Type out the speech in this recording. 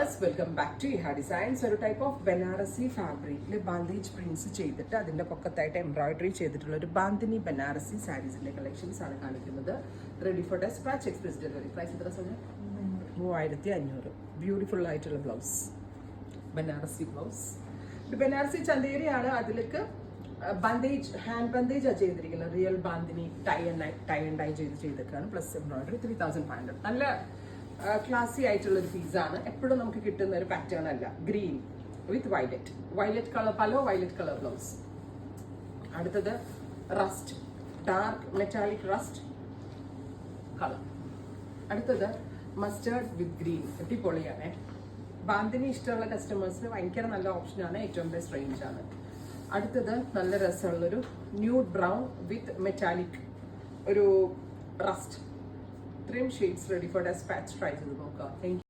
Viewers, welcome back to ഇഹ designs. ഒരു type of Banarasi ഫാബ്രിക്കിൽ ബാന്തിജ് പ്രിന്റ്സ് ചെയ്തിട്ട് അതിൻ്റെ പൊക്കത്തായിട്ട് എംബ്രോയിഡറി ചെയ്തിട്ടുള്ള ഒരു ബാന്തിനി ബനാറസി സാരീസിൻ്റെ കളക്ഷൻസ് ആണ് കാണിക്കുന്നത്. Ready for despatch, express delivery. Price എത്ര സമയം? 3500. ബ്യൂട്ടിഫുൾ ആയിട്ടുള്ള ബ്ലൗസ്, ബനാറസി ബ്ലൗസ്. ഇത് ബനാറസി ചന്തേരിയാണ്. അതിലേക്ക് ബന്ദേജ്, ഹാൻഡ് ബന്ദേജ് ചെയ്തിരിക്കുന്നത്. Real bandhani tie and dye ചെയ്തിട്ടാണ്. Plus embroidery. 3500. നല്ല ക്ലാസി ആയിട്ടുള്ള ഒരു പീസാണ്. എപ്പോഴും നമുക്ക് കിട്ടുന്ന ഒരു പാറ്റേൺ അല്ല. ഗ്രീൻ വിത്ത് വയലറ്റ് കളർ, പല വയലറ്റ് കളർ ബ്ലൗസ്. അടുത്തത് rest, dark metallic rest colour. അടുത്തത് മസ്റ്റേർഡ് വിത്ത് ഗ്രീൻ. അടിപൊളിയാണ്. ബാന്തിനി ഇഷ്ടമുള്ള കസ്റ്റമേഴ്സിന് ഭയങ്കര നല്ല ഓപ്ഷനാണ്. ഏറ്റവും ബെസ്റ്റ് റേഞ്ച് ആണ്. അടുത്തത് നല്ല രസമുള്ളൊരു ന്യൂഡ് ബ്രൗൺ വിത്ത് മെറ്റാലിക് ഒരു റസ്റ്റ്. ഇത്രയും shades ready for despatch. Try ചെയ്ത് നോക്കുക. Thank U.